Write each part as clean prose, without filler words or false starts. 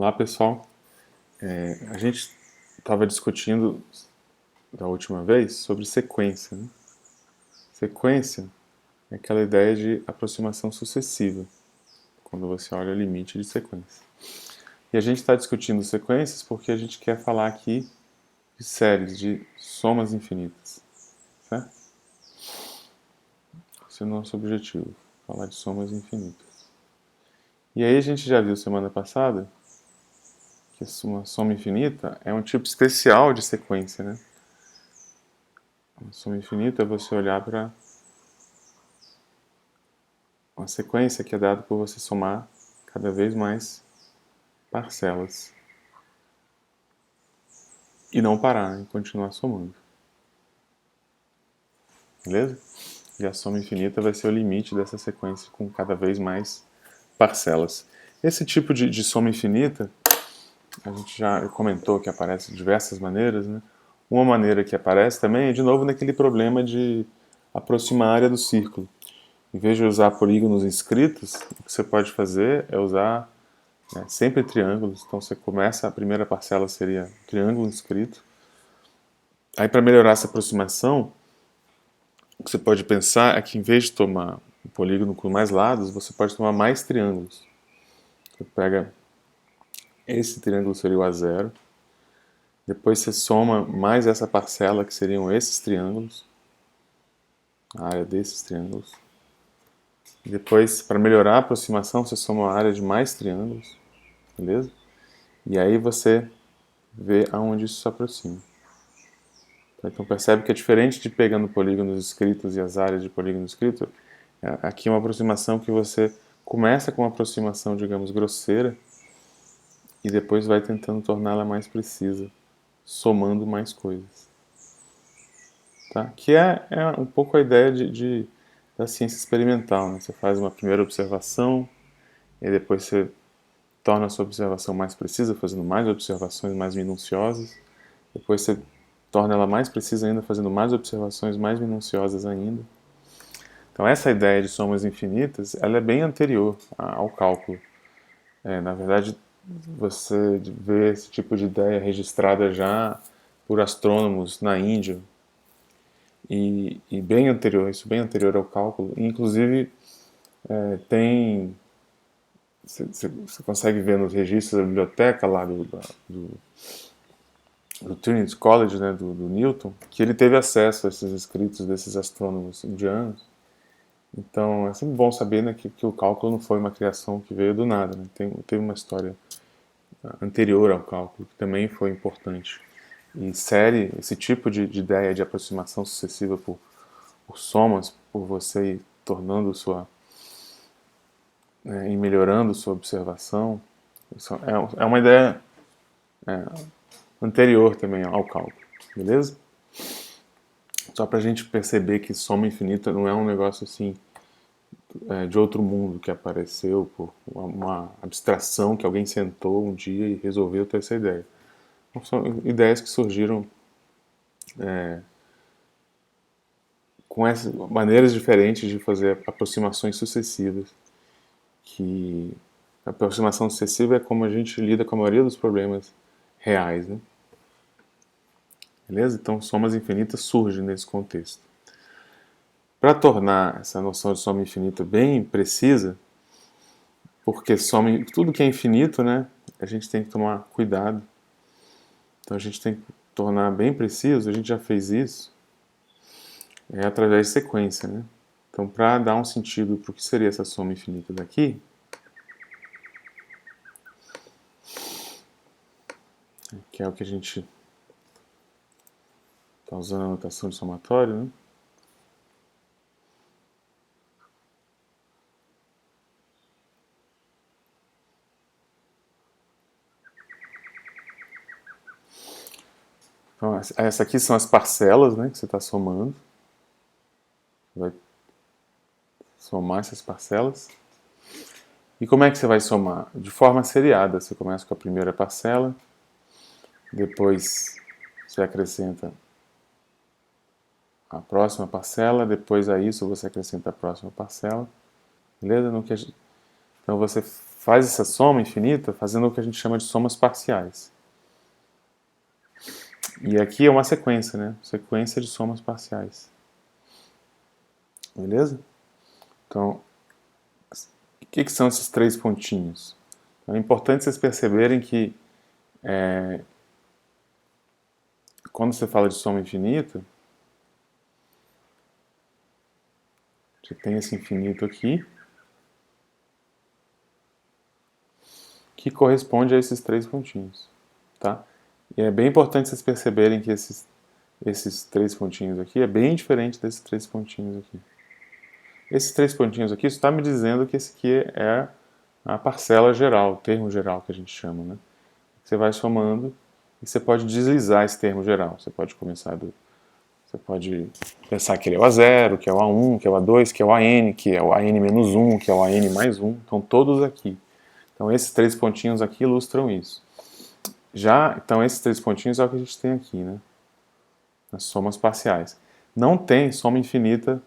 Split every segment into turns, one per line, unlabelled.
Olá pessoal, a gente estava discutindo da última vez sobre sequência, né? Sequência é aquela ideia de aproximação sucessiva, quando você olha o limite de sequência. E a gente está discutindo sequências porque a gente quer falar aqui de séries, de somas infinitas, certo? Esse é o nosso objetivo, falar de somas infinitas. E aí a gente já viu semana passada que uma soma infinita é um tipo especial de sequência, né? Uma soma infinita é você olhar para uma sequência que é dada por você somar cada vez mais parcelas e não parar e continuar somando. Beleza? E a soma infinita vai ser o limite dessa sequência com cada vez mais parcelas. Esse tipo de soma infinita, a gente já comentou que aparece de diversas maneiras, né? Uma maneira que aparece também é, de novo, naquele problema de aproximar a área do círculo. Em vez de usar polígonos inscritos, o que você pode fazer é usar sempre triângulos. Então você começa, a primeira parcela seria um triângulo inscrito. Aí para melhorar essa aproximação, o que você pode pensar é que em vez de tomar um polígono com mais lados, você pode tomar mais triângulos. Você pega esse triângulo seria o A0, depois você soma mais essa parcela que seriam esses triângulos, a área desses triângulos. Depois, para melhorar a aproximação, você soma a área de mais triângulos, beleza? E aí você vê aonde isso se aproxima. Então percebe que é diferente de pegando polígonos escritos e as áreas de polígono escrito. Aqui é uma aproximação que você começa com uma aproximação, digamos, grosseira e depois vai tentando torná-la mais precisa, somando mais coisas. Tá? Que é um pouco a ideia da ciência experimental. Né? Você faz uma primeira observação e depois você torna a sua observação mais precisa, fazendo mais observações mais minuciosas. Depois você torna ela mais precisa ainda, fazendo mais observações mais minuciosas ainda. Então essa ideia de somas infinitas, ela é bem anterior ao cálculo. Na verdade, você vê esse tipo de ideia registrada já por astrônomos na Índia e bem anterior, isso bem anterior ao cálculo. E, inclusive tem, você consegue ver nos registros da biblioteca lá do, do Trinity College, né, do Newton, que ele teve acesso a esses escritos desses astrônomos indianos. Então, é sempre bom saber, né, que o cálculo não foi uma criação que veio do nada. Né? Teve uma história anterior ao cálculo que também foi importante. E série, esse tipo de ideia de aproximação sucessiva por somas, por você ir tornando sua, e melhorando sua observação, isso é uma ideia anterior também ao cálculo, beleza? Só para a gente perceber que soma infinita não é um negócio assim de outro mundo que apareceu por uma abstração que alguém sentou um dia e resolveu ter essa ideia. Então, são ideias que surgiram com essas maneiras diferentes de fazer aproximações sucessivas. Que a aproximação sucessiva é como a gente lida com a maioria dos problemas reais, né? Beleza? Então, somas infinitas surgem nesse contexto. Para tornar essa noção de soma infinita bem precisa, porque tudo que é infinito, né, a gente tem que tomar cuidado. Então a gente tem que tornar bem preciso, a gente já fez isso, através de sequência, né? Então, para dar um sentido para o que seria essa soma infinita daqui, que é o que a gente está usando a notação de somatório, né? Então, essa aqui são as parcelas, né, que você está somando. Você vai somar essas parcelas. E como é que você vai somar? De forma seriada. Você começa com a primeira parcela, depois você acrescenta a próxima parcela, depois a isso você acrescenta a próxima parcela. Beleza? Então você faz essa soma infinita fazendo o que a gente chama de somas parciais. E aqui é uma sequência, né? Sequência de somas parciais. Beleza? Então, o que são esses 3 pontinhos? É importante vocês perceberem que quando você fala de soma infinita, você tem esse infinito aqui, que corresponde a esses 3 pontinhos, tá? E é bem importante vocês perceberem que esses 3 pontinhos aqui é bem diferente desses 3 pontinhos aqui. Esses 3 pontinhos aqui, isso está me dizendo que esse aqui é a parcela geral, o termo geral que a gente chama, né? Você vai somando e você pode deslizar esse termo geral. Você pode começar Você pode pensar que ele é o A0, que é o A1, que é o A2, que é o AN, que é o AN menos 1, que é o AN mais 1. Estão todos aqui. Então esses 3 pontinhos aqui ilustram isso. Então esses 3 pontinhos é o que a gente tem aqui, né? As somas parciais. Não tem soma infinita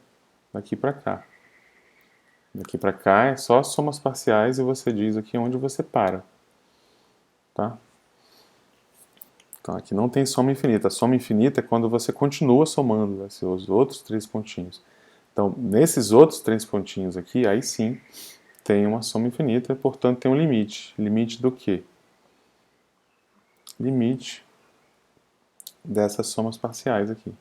daqui para cá. Daqui para cá é só somas parciais e você diz aqui onde você para. Tá? Então aqui não tem soma infinita. A soma infinita é quando você continua somando, vai ser os outros 3 pontinhos. Então, nesses outros 3 pontinhos aqui, aí sim, tem uma soma infinita, e, portanto tem um limite. Limite do quê? Limite dessas somas parciais aqui.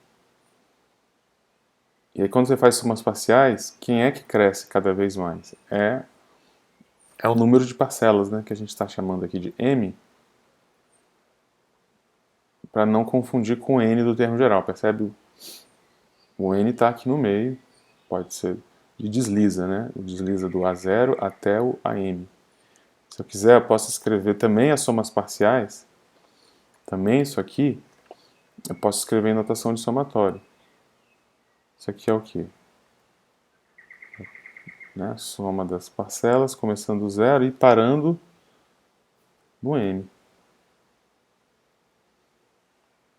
E aí quando você faz somas parciais, quem é que cresce cada vez mais? É o número de parcelas, né, que a gente está chamando aqui de m, para não confundir com o n do termo geral, percebe? O n está aqui no meio, pode ser de desliza, né? Desliza do A0 até o AM. Se eu quiser, eu posso escrever também as somas parciais, também isso aqui, eu posso escrever em notação de somatório. Isso aqui é o quê? Né? Soma das parcelas, começando do zero e parando no m.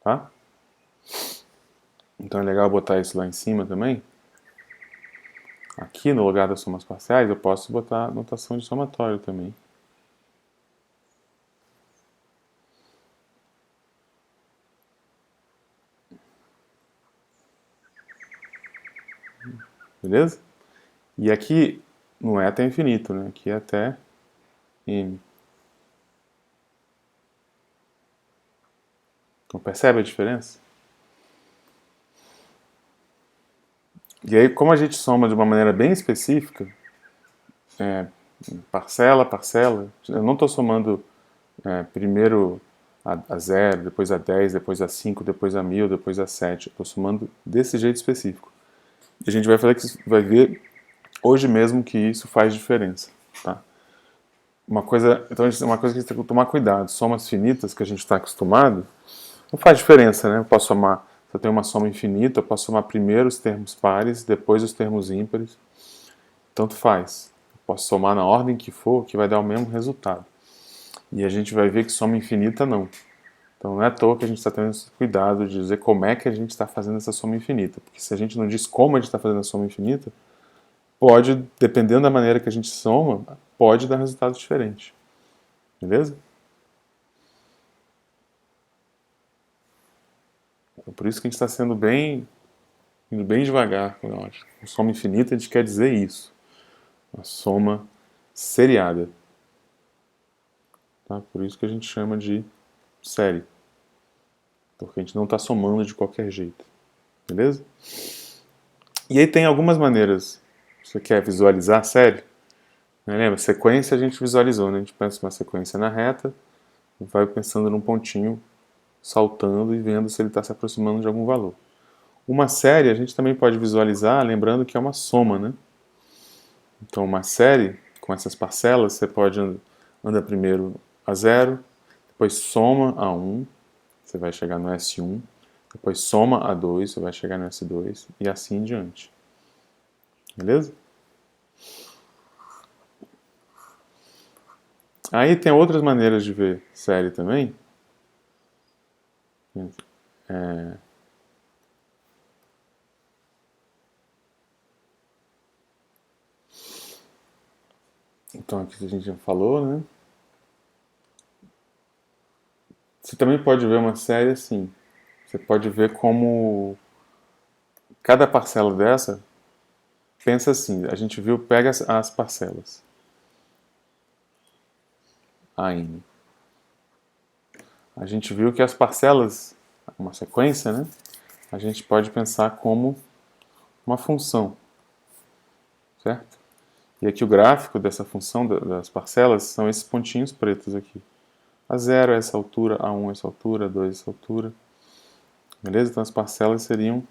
Tá? Então é legal botar isso lá em cima também. Aqui no lugar das somas parciais eu posso botar notação de somatório também. Beleza? E aqui não é até infinito, né? Aqui é até m. Então percebe a diferença? E aí, como a gente soma de uma maneira bem específica, parcela, parcela, eu não estou somando primeiro a 0, depois a 10, depois a 5, depois a 1000, depois a 7. Eu estou somando desse jeito específico. E a gente vai ver hoje mesmo que isso faz diferença. Tá? Então, uma coisa que a gente tem que tomar cuidado. Somas finitas que a gente está acostumado, não faz diferença, né? Eu posso somar, se eu tenho uma soma infinita, eu posso somar primeiro os termos pares, depois os termos ímpares. Tanto faz. Eu posso somar na ordem que for, que vai dar o mesmo resultado. E a gente vai ver que soma infinita não. Então não é à toa que a gente está tendo esse cuidado de dizer como é que a gente está fazendo essa soma infinita. Porque se a gente não diz como a gente está fazendo a soma infinita, pode, dependendo da maneira que a gente soma, pode dar resultado diferente. Beleza? Então, por isso que a gente está indo bem devagar. Com soma infinita a gente quer dizer isso. Uma soma seriada. Tá? Por isso que a gente chama de série. Porque a gente não está somando de qualquer jeito. Beleza? E aí tem algumas maneiras. Você quer visualizar a série? Lembra? Sequência a gente visualizou, né? A gente pensa uma sequência na reta, vai pensando num pontinho saltando e vendo se ele está se aproximando de algum valor. Uma série a gente também pode visualizar, lembrando que é uma soma, né? Então uma série com essas parcelas, você pode andar primeiro a 0, depois soma a 1, você vai chegar no S1, depois soma a 2, você vai chegar no S2 e assim em diante. Beleza? Aí tem outras maneiras de ver série também. É, Então aqui a gente já falou, né? Você também pode ver uma série assim. Você pode ver como cada parcela dessa pensa assim. A gente viu, pega as parcelas. A N. A gente viu que as parcelas, uma sequência, né? A gente pode pensar como uma função, certo? E aqui o gráfico dessa função das parcelas são esses pontinhos pretos aqui. A 0 é essa altura, A1 é essa altura, A2 é essa altura. Beleza? Então as parcelas seriam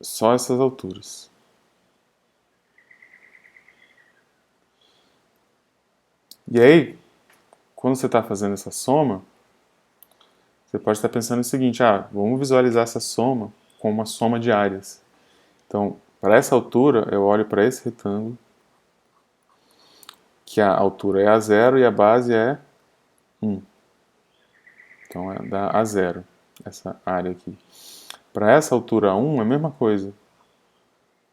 só essas alturas. E aí, quando você está fazendo essa soma, você pode estar pensando o seguinte: vamos visualizar essa soma como uma soma de áreas. Então, para essa altura, eu olho para esse retângulo, que a altura é A0 e a base é 1. Então, dá A0, essa área aqui. Para essa altura 1 é a mesma coisa.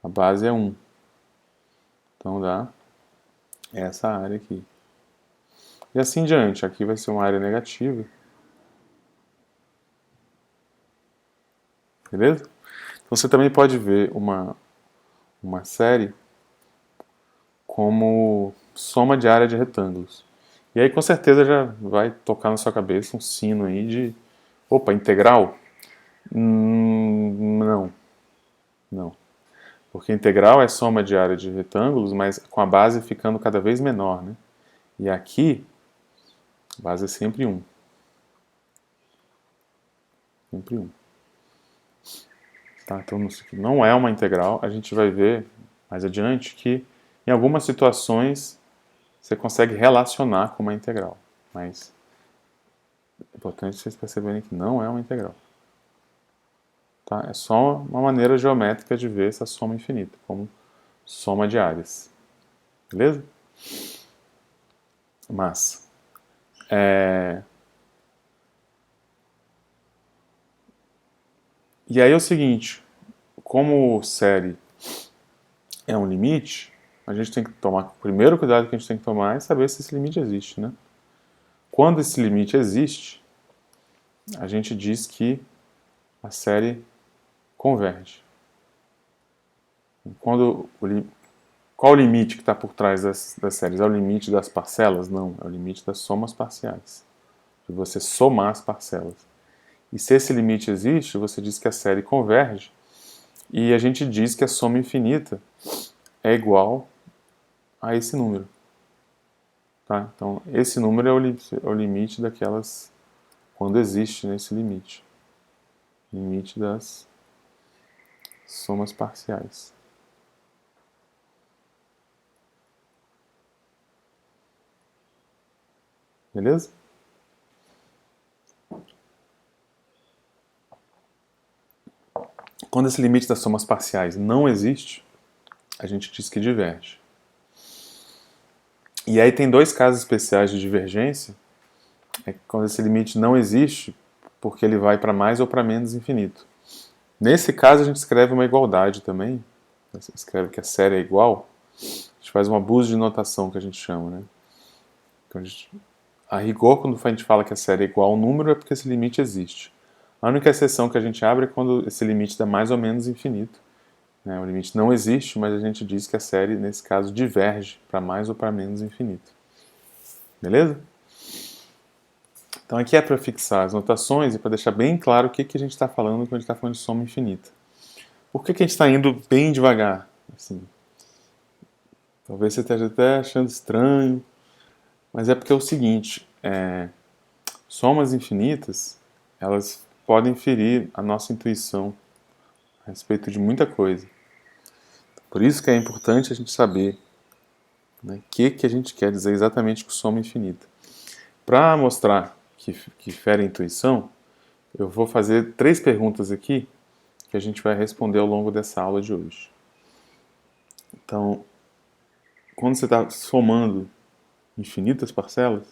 A base é 1. Então, dá essa área aqui. E assim diante. Aqui vai ser uma área negativa. Beleza? Então, você também pode ver uma série como soma de área de retângulos. E aí, com certeza, já vai tocar na sua cabeça um sino aí de... Opa, integral? Não, não. Porque integral é soma de área de retângulos, mas com a base ficando cada vez menor, né? E aqui, a base é sempre 1. Sempre 1. Tá? Então, isso aqui não é uma integral. A gente vai ver mais adiante que, em algumas situações, você consegue relacionar com uma integral. Mas é importante vocês perceberem que não é uma integral. Tá? É só uma maneira geométrica de ver essa soma infinita, como soma de áreas. Beleza? Mas, e aí é o seguinte, como série é um limite, a gente tem que tomar, o primeiro cuidado que a gente tem que tomar é saber se esse limite existe, né? Quando esse limite existe, a gente diz que a série converge. Quando qual o limite que está por trás das séries? É o limite das parcelas? Não, é o limite das somas parciais. De você somar as parcelas. E se esse limite existe, você diz que a série converge, e a gente diz que a soma infinita é igual a esse número. Tá? Então, esse número é o limite daquelas, quando existe nesse limite. Limite das somas parciais. Beleza? Quando esse limite das somas parciais não existe, a gente diz que diverge. E aí tem dois casos especiais de divergência, quando esse limite não existe, porque ele vai para mais ou para menos infinito. Nesse caso a gente escreve uma igualdade também, você escreve que a série é igual, a gente faz um abuso de notação que a gente chama, né? Então, a rigor, quando a gente fala que a série é igual ao número, é porque esse limite existe. A única exceção que a gente abre é quando esse limite dá mais ou menos infinito. Né? O limite não existe, mas a gente diz que a série, nesse caso, diverge para mais ou para menos infinito. Beleza? Então aqui é para fixar as notações e para deixar bem claro o que a gente está falando quando a gente está falando de soma infinita. Por que a gente está indo bem devagar? Assim, talvez você esteja até achando estranho, mas é porque é o seguinte, somas infinitas, elas podem ferir a nossa intuição a respeito de muita coisa. Por isso que é importante a gente saber, né, o que a gente quer dizer exatamente com soma infinita. Para mostrar que fere a intuição, eu vou fazer 3 perguntas aqui que a gente vai responder ao longo dessa aula de hoje. Então, quando você está somando infinitas parcelas,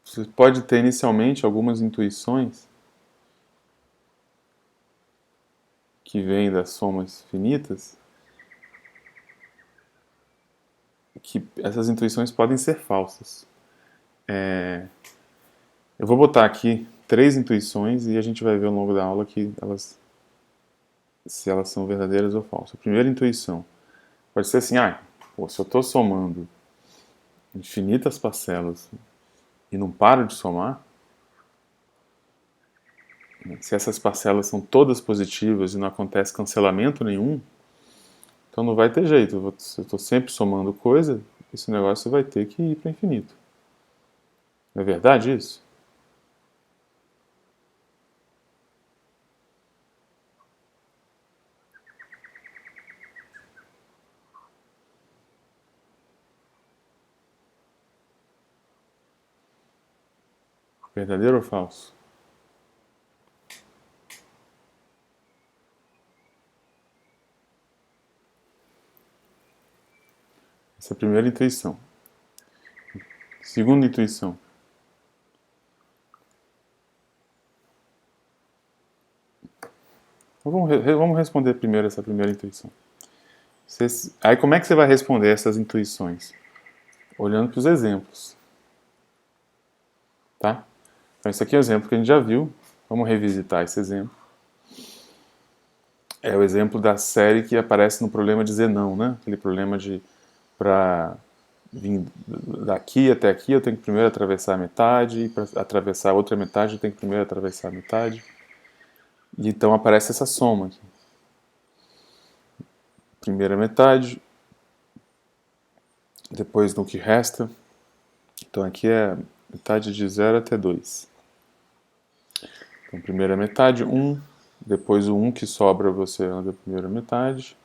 você pode ter inicialmente algumas intuições que vem das somas finitas, que essas intuições podem ser falsas. Eu vou botar aqui 3 intuições e a gente vai ver ao longo da aula que se elas são verdadeiras ou falsas. A primeira intuição pode ser assim, se eu estou somando infinitas parcelas e não paro de somar, se essas parcelas são todas positivas e não acontece cancelamento nenhum, então não vai ter jeito. Se eu estou sempre somando coisa, esse negócio vai ter que ir para o infinito. Não é verdade isso? Verdadeiro ou falso? Essa é a primeira intuição. Segunda intuição. Então vamos responder primeiro essa primeira intuição. Aí como é que você vai responder essas intuições? Olhando para os exemplos. Tá? Então esse aqui é o exemplo que a gente já viu. Vamos revisitar esse exemplo. É o exemplo da série que aparece no problema de dizer não, né? Aquele problema de para vir daqui até aqui eu tenho que primeiro atravessar a metade, e para atravessar a outra metade eu tenho que primeiro atravessar a metade. E então aparece essa soma aqui. Primeira metade, depois no que resta. Então aqui é metade de 0 até 2. Então primeira metade, 1. Depois o 1 que sobra você anda a primeira metade.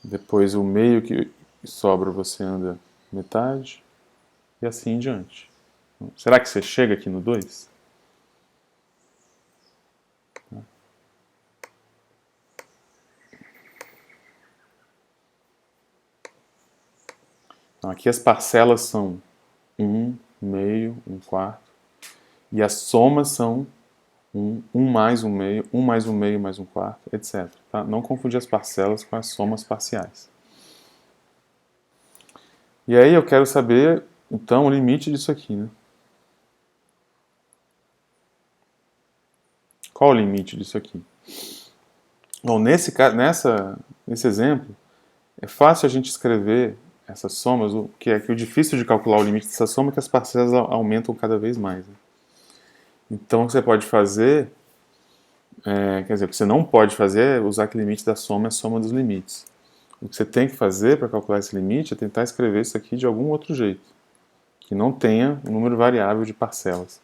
Depois o meio que sobra você anda metade. E assim em diante. Será que você chega aqui no 2? Então, aqui as parcelas são 1, meio, 1 quarto. E as somas são 1 mais 1 meio, 1 mais 1 meio mais 1 quarto, etc. Tá? Não confundir as parcelas com as somas parciais. E aí eu quero saber, então, o limite disso aqui, né? Qual o limite disso aqui? Bom, nesse exemplo, é fácil a gente escrever essas somas, o difícil de calcular o limite dessa soma é que as parcelas aumentam cada vez mais. Né? Então, o que você pode fazer, quer dizer, o que você não pode fazer é usar que o limite da soma é a soma dos limites. O que você tem que fazer para calcular esse limite é tentar escrever isso aqui de algum outro jeito, que não tenha um número variável de parcelas.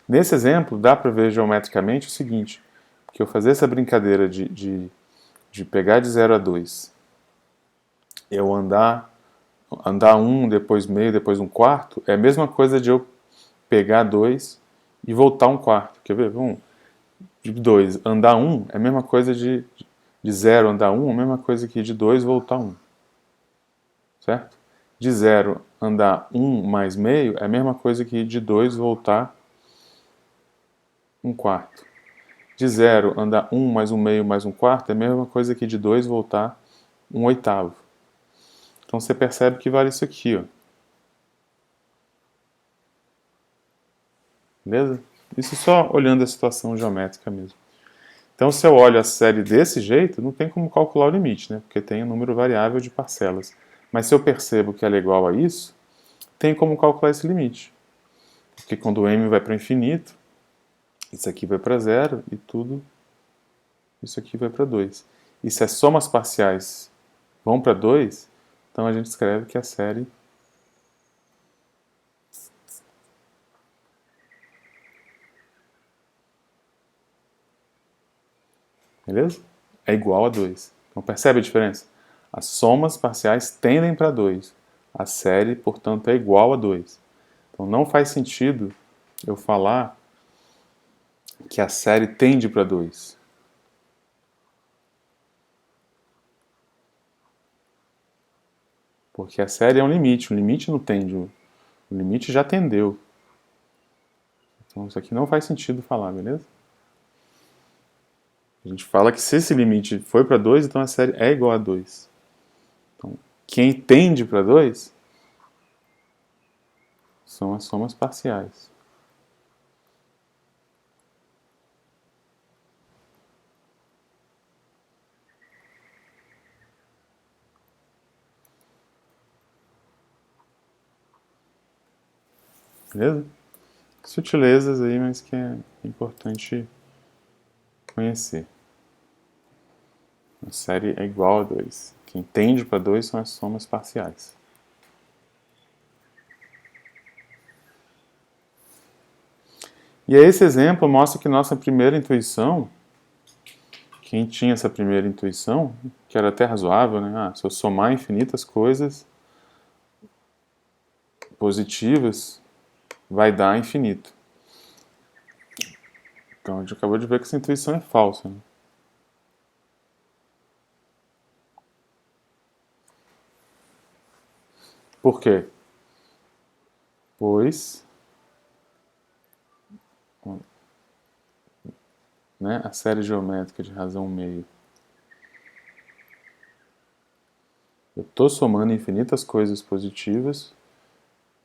Nesse exemplo, dá para ver geometricamente o seguinte, que eu fazer essa brincadeira de pegar de 0 a 2, eu andar 1, depois meio, depois 1 quarto, é a mesma coisa de eu pegar 2 e voltar 1 quarto. Quer ver? Vamos. De 2 andar 1 é a mesma coisa de 0 andar 1, é a mesma coisa que de 2 voltar 1. Certo? De 0 andar 1 mais meio é a mesma coisa que de 2 voltar 1 quarto. De 0 andar 1 mais 1 meio mais 1 quarto é a mesma coisa que de 2 voltar 1 oitavo. Então você percebe que vale isso aqui, ó. Beleza? Isso só olhando a situação geométrica mesmo. Então, se eu olho a série desse jeito, não tem como calcular o limite, né? Porque tem um número variável de parcelas. Mas se eu percebo que ela é igual a isso, tem como calcular esse limite. Porque quando o m vai para o infinito, isso aqui vai para 0 e tudo isso aqui vai para 2. E se as somas parciais vão para 2, então a gente escreve que a série beleza? É igual a 2. Então percebe a diferença? As somas parciais tendem para 2. A série, portanto, é igual a 2. Então não faz sentido eu falar que a série tende para 2. Porque a série é um limite. O limite não tende. O limite já tendeu. Então isso aqui não faz sentido falar, beleza? A gente fala que se esse limite foi para 2, então a série é igual a 2. Então, quem tende para 2 são as somas parciais. Beleza? Sutilezas aí, mas que é importante conhecer. A série é igual a 2. Quem tende para 2 são as somas parciais. E aí esse exemplo mostra que nossa primeira intuição, quem tinha essa primeira intuição, que era até razoável, né? Se eu somar infinitas coisas positivas, vai dar infinito. Então a gente acabou de ver que essa intuição é falsa. Né? Por quê? Pois né, a série geométrica de razão meio. Eu estou somando infinitas coisas positivas,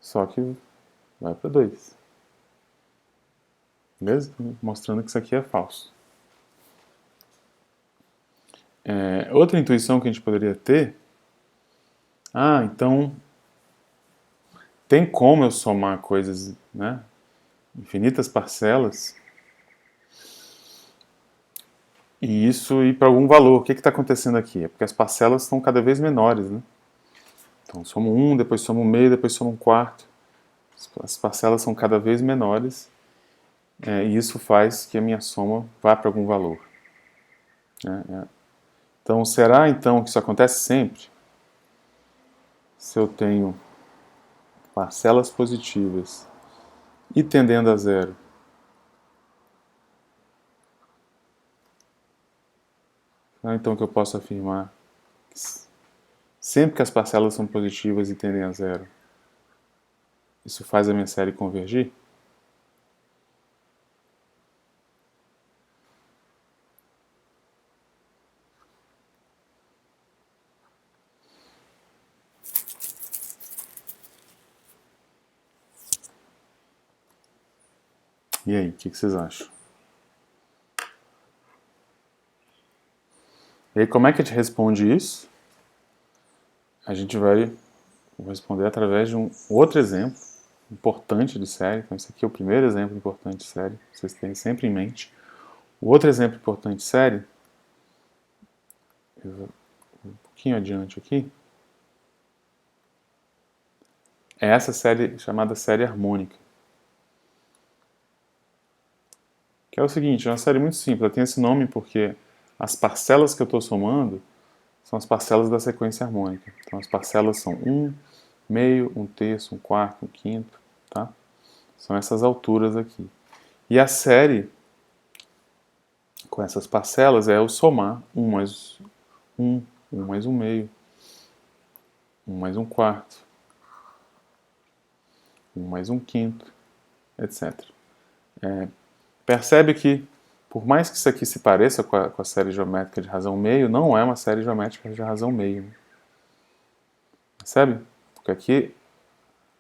só que vai para 2. Beleza? Mostrando que isso aqui é falso. Outra intuição que a gente poderia ter, então tem como eu somar coisas, né, infinitas parcelas, e isso ir para algum valor. O que está acontecendo aqui? É porque as parcelas estão cada vez menores, né? Então somo 1, depois somo um meio, depois somo um quarto. As parcelas são cada vez menores, e isso faz que a minha soma vá para algum valor. Então, será então que isso acontece sempre? Se eu tenho parcelas positivas e tendendo a zero, será então que eu posso afirmar que sempre que as parcelas são positivas e tendem a zero, isso faz a minha série convergir? E aí, o que vocês acham? E aí, como é que a gente responde isso? A gente vai responder através de um outro exemplo importante de série. Então, esse aqui é o primeiro exemplo importante de série, vocês terem sempre em mente. O outro exemplo importante de série, eu vou um pouquinho adiante aqui, é essa série chamada série harmônica. Que é o seguinte, é uma série muito simples, ela tem esse nome porque as parcelas que eu estou somando são as parcelas da sequência harmônica. Então as parcelas são 1, meio, 1/3, 1/4, 1/5, tá? São essas alturas aqui. E a série com essas parcelas é o somar 1 mais 1, 1 mais 1 meio, 1 mais 1/4, 1 mais 1/5, etc. Percebe que, por mais que isso aqui se pareça com a série geométrica de razão meio, não é uma série geométrica de razão meio. Né? Percebe? Porque aqui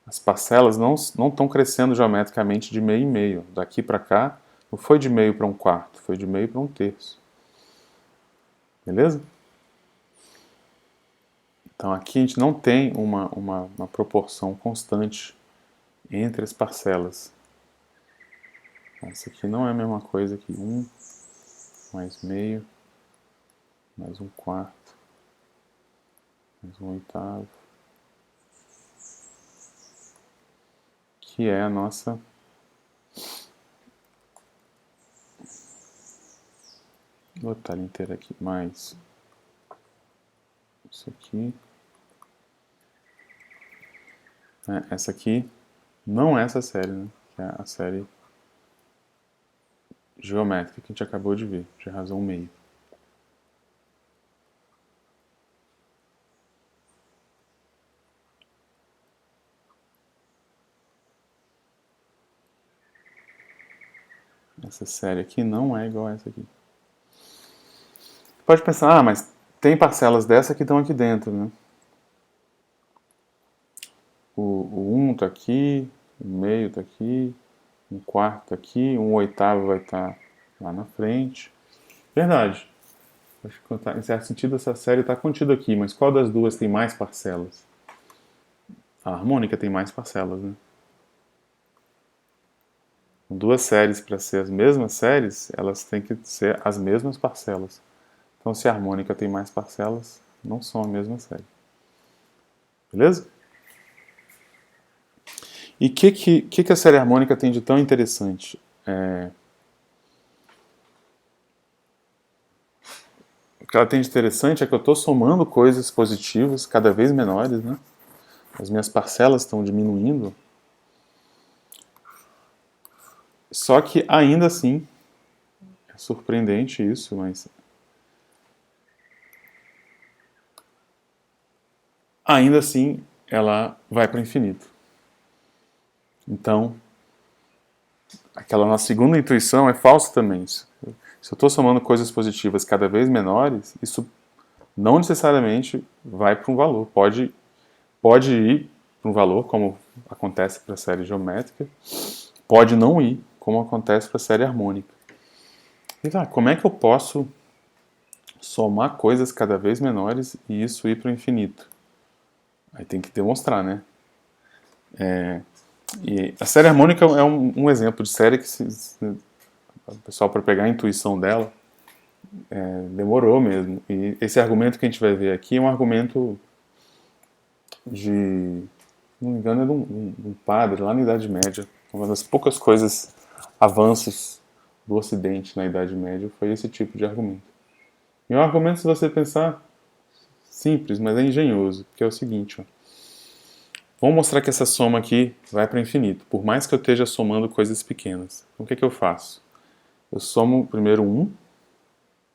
as parcelas não estão crescendo geometricamente de meio em meio. Daqui para cá, não foi de meio para 1/4, foi de meio para 1/3. Beleza? Então aqui a gente não tem uma proporção constante entre as parcelas. Essa aqui não é a mesma coisa que 1 mais meio, mais 1/4, mais 1/8, que é a nossa vou botar ela inteira aqui, mais isso aqui. Essa aqui não é essa série, né? Que é a série geométrica que a gente acabou de ver, de razão meio. Essa série aqui não é igual a essa aqui. Pode pensar, mas tem parcelas dessa que estão aqui dentro, né? O 1 está aqui, o meio está aqui, um quarto tá aqui, um oitavo vai estar lá na frente. Verdade. Acho que em certo sentido essa série está contida aqui, mas qual das duas tem mais parcelas? A harmônica tem mais parcelas, né? Duas séries para ser as mesmas séries, elas têm que ser as mesmas parcelas. Então, se a harmônica tem mais parcelas, não são a mesma série. Beleza? E o que a série harmônica tem de tão interessante? O que ela tem de interessante é que eu estou somando coisas positivas cada vez menores, né? As minhas parcelas estão diminuindo. Só que ainda assim, é surpreendente isso, mas ainda assim ela vai para o infinito. Então, aquela nossa segunda intuição é falsa também. Se eu estou somando coisas positivas cada vez menores, isso não necessariamente vai para um valor. Pode ir para um valor, como acontece para a série geométrica, pode não ir, como acontece para a série harmônica. E como é que eu posso somar coisas cada vez menores e isso ir para o infinito? Aí tem que demonstrar, né? E a série harmônica é um exemplo de série que o pessoal, para pegar a intuição dela, demorou mesmo. E esse argumento que a gente vai ver aqui é um argumento de, não me engano, é de um padre lá na Idade Média. Uma das poucas coisas, avanços do Ocidente na Idade Média foi esse tipo de argumento. E é um argumento, se você pensar, simples, mas é engenhoso, que é o seguinte, ó. Vamos mostrar que essa soma aqui vai para o infinito, por mais que eu esteja somando coisas pequenas. Então o que eu faço? Eu somo primeiro 1,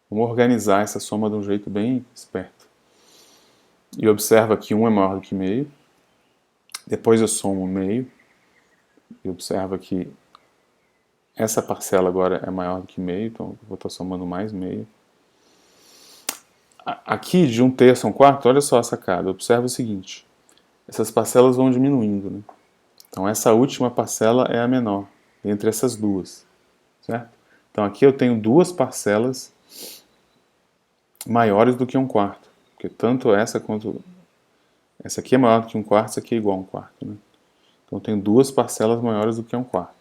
vamos organizar essa soma de um jeito bem esperto. E observa que 1 é maior do que meio. Depois eu somo meio. E observa que essa parcela agora é maior do que meio, então eu vou estar somando mais meio. Aqui, de 1/3 a 1/4, olha só a sacada. Observa o seguinte. Essas parcelas vão diminuindo, né? Então essa última parcela é a menor, entre essas duas. Certo? Então aqui eu tenho duas parcelas maiores do que 1/4. Porque tanto essa quanto... Essa aqui é maior do que 1/4, essa aqui é igual a 1/4, né? Então eu tenho duas parcelas maiores do que 1/4.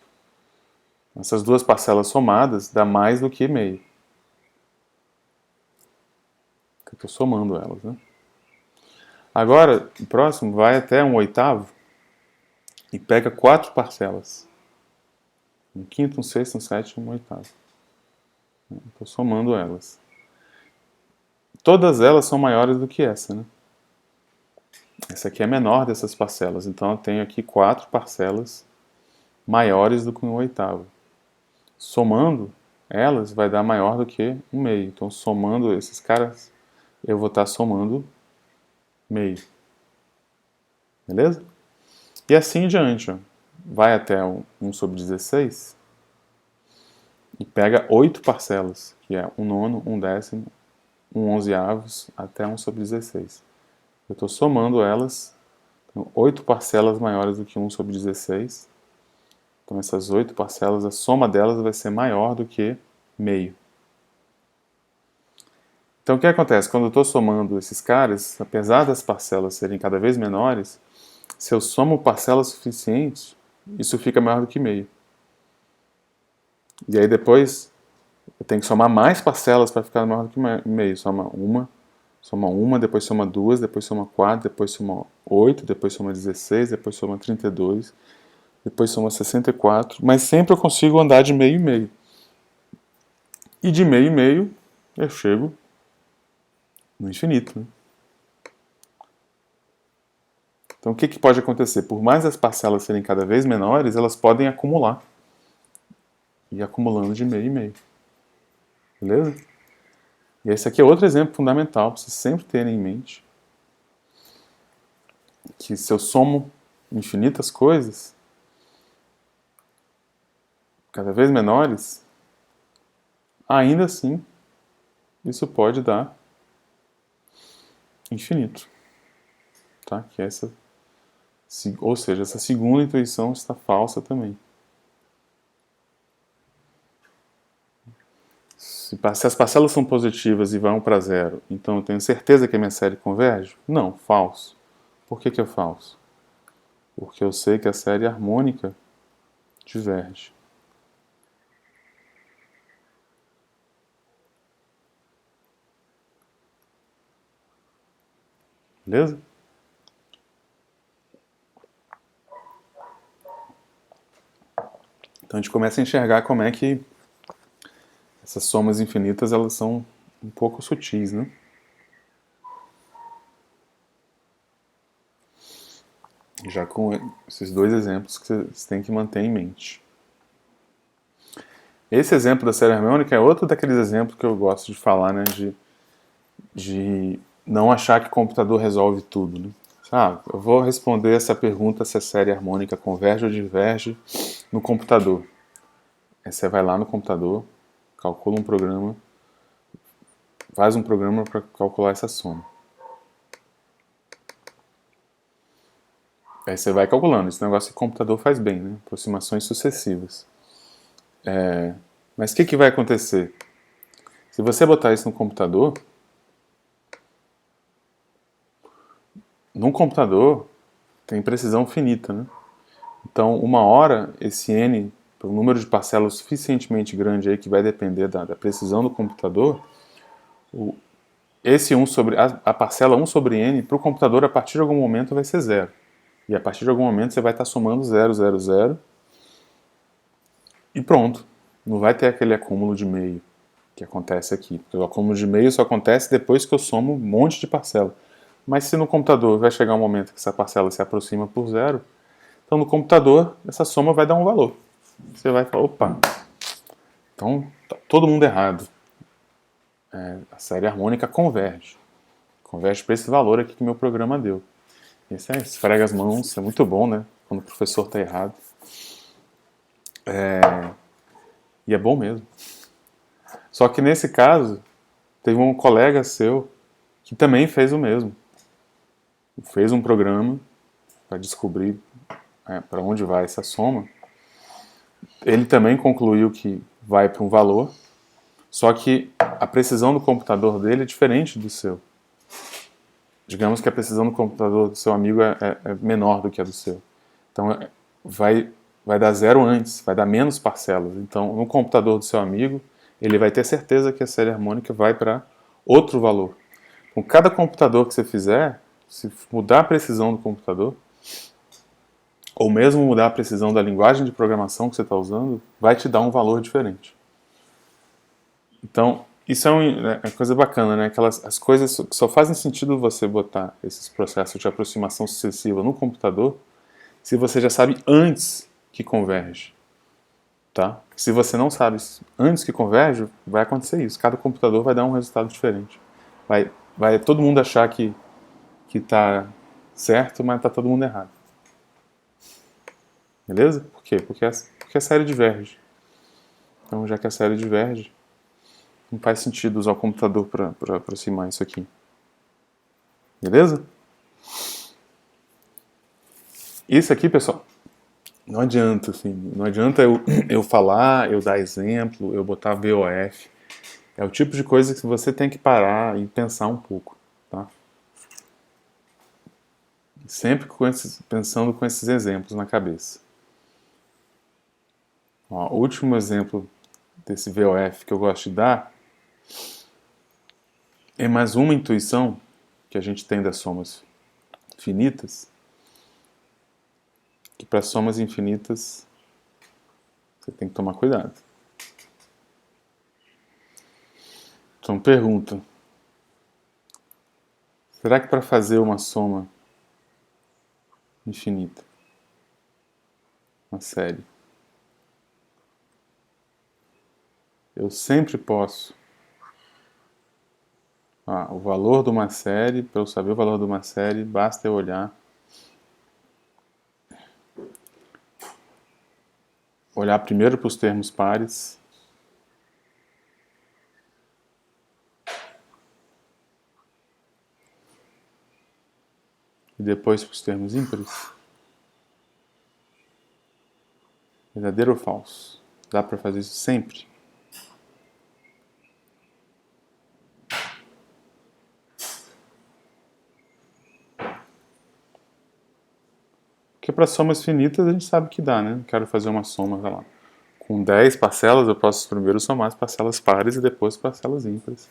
Essas duas parcelas somadas dá mais do que meio. Eu estou somando elas, né? Agora, o próximo vai até 1/8 e pega 4 parcelas. 1/5, 1/6, 1/7, 1/8. Estou somando elas. Todas elas são maiores do que essa, né? Essa aqui é a menor dessas parcelas, então eu tenho aqui 4 parcelas maiores do que 1/8. Somando elas vai dar maior do que 1/2. Então somando esses caras, eu vou estar somando meio. Beleza? E assim em diante, ó. Vai até 1/16 e pega 8 parcelas, que é 1/9, 1/10, 1/11, até 1/16. Eu estou somando elas, então 8 parcelas maiores do que 1/16. Então essas 8 parcelas, a soma delas vai ser maior do que meio. Então o que acontece? Quando eu estou somando esses caras, apesar das parcelas serem cada vez menores, se eu somo parcelas suficientes, isso fica maior do que meio. E aí depois eu tenho que somar mais parcelas para ficar maior do que meio. Soma uma, depois soma duas, depois soma 4, depois soma 8, depois soma 16, depois soma 32, depois soma 64, mas sempre eu consigo andar de meio em meio. E de meio em meio eu chego no infinito, né? Então o que pode acontecer? Por mais as parcelas serem cada vez menores, elas podem acumular. E acumulando de meio em meio. Beleza? E esse aqui é outro exemplo fundamental para vocês sempre terem em mente. Que se eu somo infinitas coisas, cada vez menores, ainda assim isso pode dar infinito. Tá? Que ou seja, essa segunda intuição está falsa também. Se as parcelas são positivas e vão para zero, então eu tenho certeza que a minha série converge? Não, falso. Por que é falso? Porque eu sei que a série harmônica diverge. Beleza? Então a gente começa a enxergar como é que essas somas infinitas elas são um pouco sutis, né? Já com esses dois exemplos que vocês têm que manter em mente. Esse exemplo da série harmônica é outro daqueles exemplos que eu gosto de falar, né? De não achar que o computador resolve tudo, né? Eu vou responder essa pergunta se a série harmônica converge ou diverge no computador. Aí você vai lá no computador, calcula um programa, faz um programa para calcular essa soma. Aí você vai calculando. Esse negócio que o computador faz bem, né? Aproximações sucessivas. Mas o que vai acontecer? Se você botar isso no computador, num computador tem precisão finita, né? Então, uma hora, esse n, o número de parcelas suficientemente grande aí que vai depender da precisão do computador, esse 1 sobre, a parcela 1 sobre n para o computador a partir de algum momento vai ser zero. E a partir de algum momento você vai estar somando 0, 0, 0 e pronto. Não vai ter aquele acúmulo de meio que acontece aqui. Porque o acúmulo de meio só acontece depois que eu somo um monte de parcela. Mas se no computador vai chegar um momento que essa parcela se aproxima por zero, então no computador essa soma vai dar um valor. Você vai falar, opa, então tá todo mundo errado. A série harmônica converge. Converge para esse valor aqui que meu programa deu. Esse esfrega as mãos, é muito bom, né? Quando o professor está errado. E é bom mesmo. Só que nesse caso, teve um colega seu que também fez o mesmo. Fez um programa para descobrir para onde vai essa soma. Ele também concluiu que vai para um valor, só que a precisão do computador dele é diferente do seu. Digamos que a precisão do computador do seu amigo é menor do que a do seu. Então vai dar zero antes, vai dar menos parcelas. Então no computador do seu amigo, ele vai ter certeza que a série harmônica vai para outro valor. Com cada computador que você fizer, se mudar a precisão do computador, ou mesmo mudar a precisão da linguagem de programação que você está usando, vai te dar um valor diferente. Então, isso é uma coisa bacana, né? As coisas que só fazem sentido você botar esses processos de aproximação sucessiva no computador se você já sabe antes que converge. Tá? Se você não sabe antes que converge, vai acontecer isso. Cada computador vai dar um resultado diferente. Vai todo mundo achar que está certo, mas está todo mundo errado. Beleza? Por quê? Porque a série diverge. Então, já que a série diverge, não faz sentido usar o computador para aproximar isso aqui. Beleza? Isso aqui, pessoal, não adianta, assim, não adianta eu falar, eu dar exemplo, eu botar VOF. É o tipo de coisa que você tem que parar e pensar um pouco, tá? Sempre pensando com esses exemplos na cabeça. Ó, o último exemplo desse VOF que eu gosto de dar é mais uma intuição que a gente tem das somas finitas, que para somas infinitas você tem que tomar cuidado. Então pergunta, será que para fazer uma soma infinita, uma série, eu sempre posso o valor de uma série, para eu saber o valor de uma série, basta eu olhar primeiro para os termos pares e depois para os termos ímpares? Verdadeiro ou falso? Dá para fazer isso sempre? Porque para somas finitas a gente sabe que dá, né? Quero fazer uma soma, sei lá. Com 10 parcelas eu posso primeiro somar as parcelas pares e depois parcelas ímpares.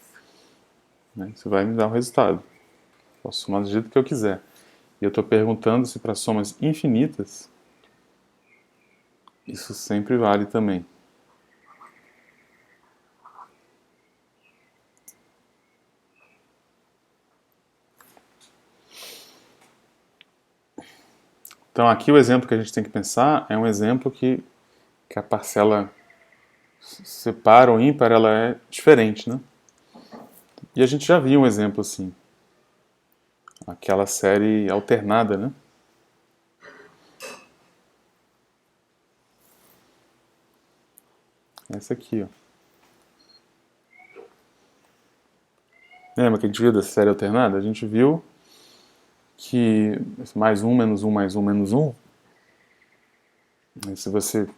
Né? Isso vai me dar um resultado. Posso somar do jeito que eu quiser. E eu estou perguntando se para somas infinitas isso sempre vale também. Então aqui o exemplo que a gente tem que pensar é um exemplo que a parcela ser par ou ímpar ela é diferente, né? E a gente já viu um exemplo assim. Aquela série alternada, né? Essa aqui, ó. Lembra que a gente viu dessa série alternada? A gente viu que mais um, menos um, mais um, menos um. Se você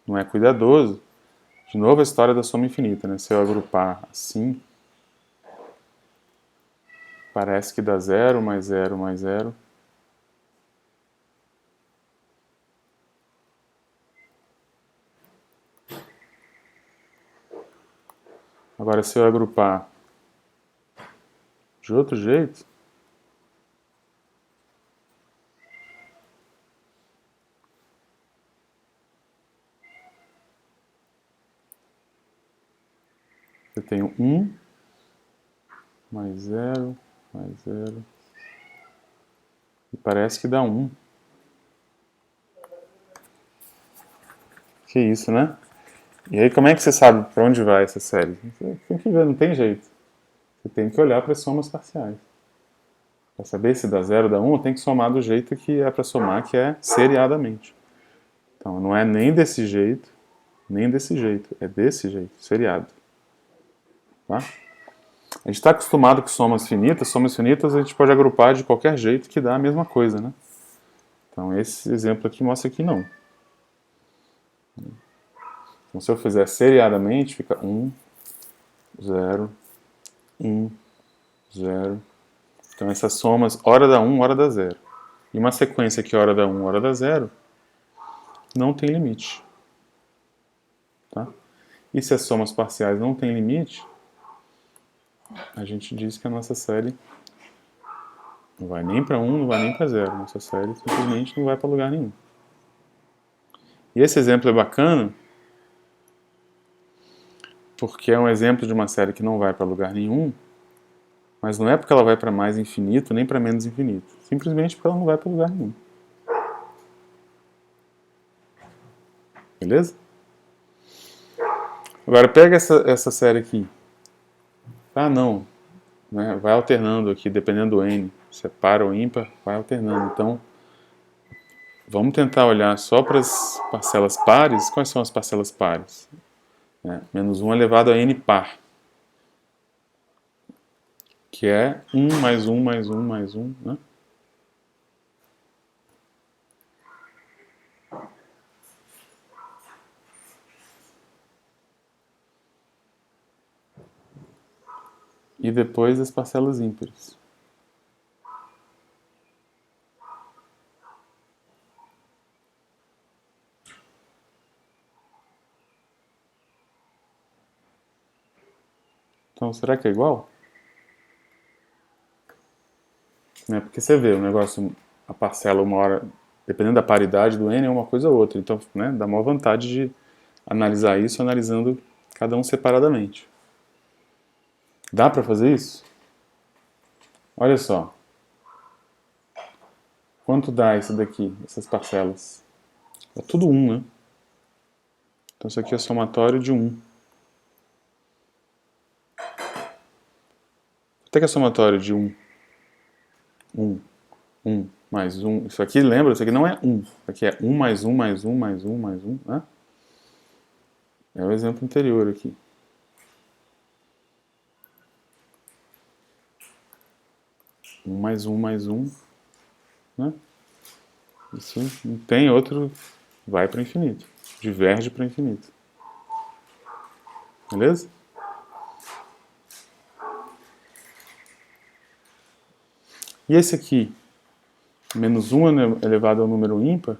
não é cuidadoso, de novo a história da soma infinita, né? Se eu agrupar assim, parece que dá zero, mais zero, mais zero. Agora, se eu agrupar de outro jeito, eu tenho 1, mais 0, mais 0. E parece que dá 1. Que isso, né? E aí, como é que você sabe para onde vai essa série? Você tem que ver, não tem jeito. Você tem que olhar para as somas parciais. Para saber se dá 0 ou dá 1, tem que somar do jeito que é para somar, que é seriadamente. Então, não é nem desse jeito, nem desse jeito. É desse jeito, seriado. Tá? A gente está acostumado com somas finitas a gente pode agrupar de qualquer jeito que dá a mesma coisa, né? Então esse exemplo aqui mostra que não. Então se eu fizer seriadamente, fica 1, 0, 1, 0. Então essas somas, hora dá 1, hora dá 0. E uma sequência que hora dá 1, hora dá 0, não tem limite. Tá? E se as somas parciais não têm limite, a gente diz que a nossa série não vai nem para 1, não vai nem para 0. Nossa série simplesmente não vai para lugar nenhum. E esse exemplo é bacana porque é um exemplo de uma série que não vai para lugar nenhum, mas não é porque ela vai para mais infinito nem para menos infinito. Simplesmente porque ela não vai para lugar nenhum. Beleza? Agora pega essa série aqui. Ah, não. Né? Vai alternando aqui, dependendo do n. Se é par ou ímpar, vai alternando. Então, vamos tentar olhar só para as parcelas pares. Quais são as parcelas pares? Menos 1 elevado a n par. Que é 1 mais 1 mais 1 mais 1. Né? E depois as parcelas ímpares. Então, será que é igual? Porque você vê, o negócio, a parcela uma hora, dependendo da paridade do n, é uma coisa ou outra. Então, dá maior vontade de analisar isso analisando cada um separadamente. Dá para fazer isso? Olha só. Quanto dá isso daqui, essas parcelas? É tudo 1, né? Então isso aqui é somatório de 1. Quanto é que é somatório de 1? 1. 1 mais 1. Isso aqui, lembra? Isso aqui não é 1. Isso aqui é 1 mais 1 mais 1 mais 1 mais 1. Né? É o exemplo anterior aqui. 1 mais 1 mais 1. né? Isso não tem outro, vai para o infinito, diverge para o infinito. Beleza? E esse aqui, menos 1 elevado ao número ímpar,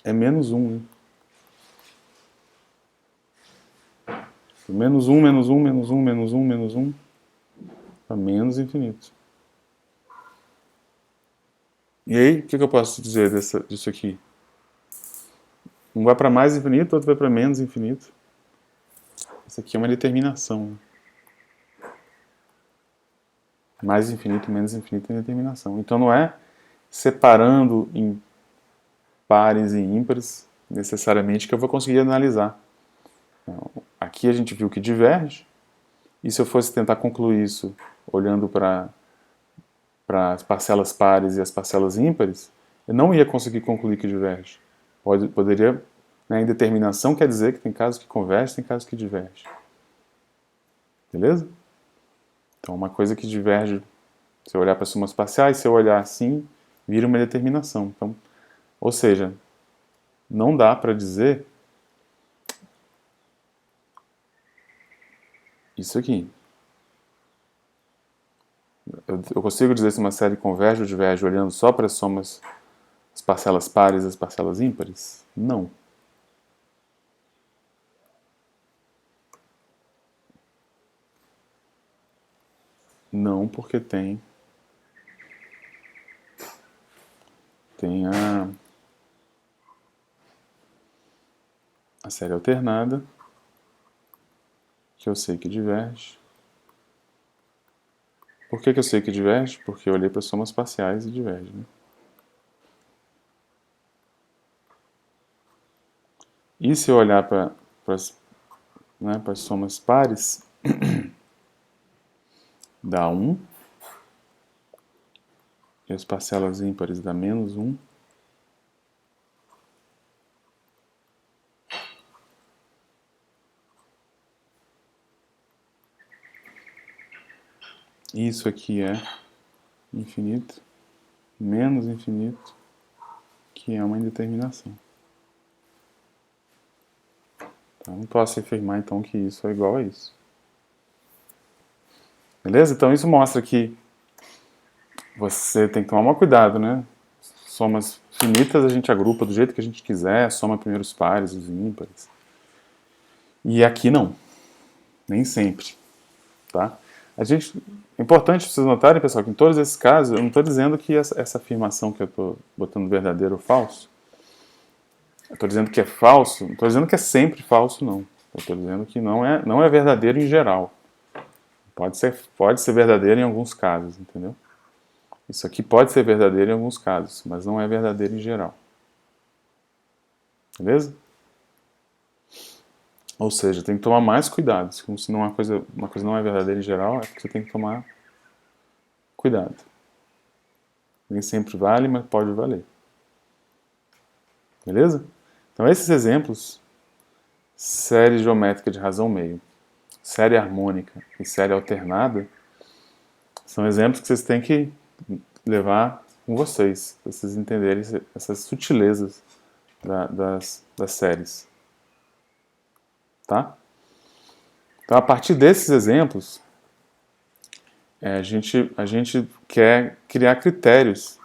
é menos 1, né? Menos 1, menos 1, menos 1, menos 1, menos 1, para menos infinito. E aí, o que eu posso dizer disso aqui? Um vai para mais infinito, outro vai para menos infinito. Isso aqui é uma determinação, né? Mais infinito, menos infinito é determinação. Então não é separando em pares e ímpares necessariamente que eu vou conseguir analisar. Então, aqui a gente viu que diverge, e se eu fosse tentar concluir isso olhando para as parcelas pares e as parcelas ímpares, eu não ia conseguir concluir que diverge. Poderia, né, indeterminação quer dizer que tem casos que convergem, tem casos que divergem. Beleza? Então uma coisa que diverge, se eu olhar para somas parciais, se eu olhar assim, vira uma determinação. Então, ou seja, não dá para dizer isso aqui. Eu consigo dizer se uma série converge ou diverge olhando só para as somas, as parcelas pares e as parcelas ímpares? Não. Não, porque tem a série alternada, que eu sei que diverge. Por que eu sei que diverge? Porque eu olhei para as somas parciais e diverge, né? E se eu olhar para as somas pares, dá 1, e as parcelas ímpares dá menos 1. Isso aqui é infinito, menos infinito, que é uma indeterminação. Então, não posso afirmar então que isso é igual a isso. Beleza? Então isso mostra que você tem que tomar muito cuidado, né? Somas finitas a gente agrupa do jeito que a gente quiser, soma primeiro os pares, os ímpares. E aqui não. Nem sempre. Tá? É importante vocês notarem, pessoal, que em todos esses casos, eu não estou dizendo que essa afirmação que eu estou botando verdadeiro ou falso, eu estou dizendo que é falso, não estou dizendo que é sempre falso, não. Eu estou dizendo que não é verdadeiro em geral. Pode ser verdadeiro em alguns casos, entendeu? Isso aqui pode ser verdadeiro em alguns casos, mas não é verdadeiro em geral. Beleza? Ou seja, tem que tomar mais cuidado. Como se uma coisa não é verdadeira em geral, é porque você tem que tomar cuidado. Nem sempre vale, mas pode valer. Beleza? Então esses exemplos, série geométrica de razão meio, série harmônica e série alternada, são exemplos que vocês têm que levar com vocês, para vocês entenderem essas sutilezas das séries. Tá? Então, a partir desses exemplos, a gente quer criar critérios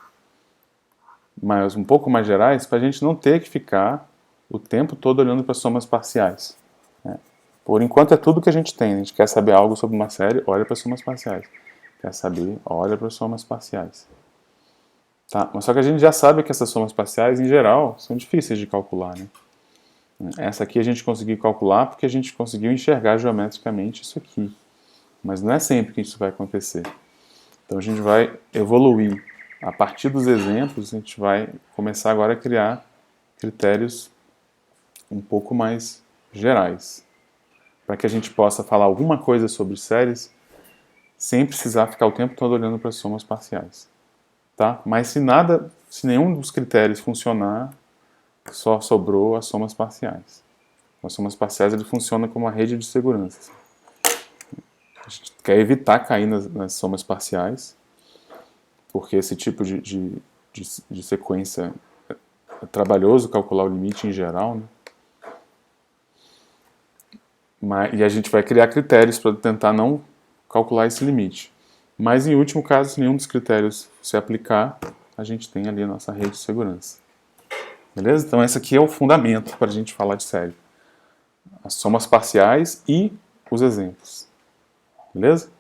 um pouco mais gerais para a gente não ter que ficar o tempo todo olhando para somas parciais. Né? Por enquanto é tudo que a gente tem. A gente quer saber algo sobre uma série, olha para somas parciais. Quer saber, olha para somas parciais. Tá? Mas só que a gente já sabe que essas somas parciais, em geral, são difíceis de calcular. Né? Essa aqui a gente conseguiu calcular porque a gente conseguiu enxergar geometricamente isso aqui. Mas não é sempre que isso vai acontecer. Então a gente vai evoluir. A partir dos exemplos, a gente vai começar agora a criar critérios um pouco mais gerais. Para que a gente possa falar alguma coisa sobre séries sem precisar ficar o tempo todo olhando para as somas parciais. Tá? Mas se nenhum dos critérios funcionar, só sobrou as somas parciais. As somas parciais ele funciona como uma rede de segurança. A gente quer evitar cair nas somas parciais, porque esse tipo de de sequência. É trabalhoso calcular o limite em geral, né? E a gente vai criar critérios para tentar não calcular esse limite. Mas, em último caso, se nenhum dos critérios se aplicar, a gente tem ali a nossa rede de segurança. Beleza? Então, esse aqui é o fundamento para a gente falar de série. As somas parciais e os exemplos. Beleza?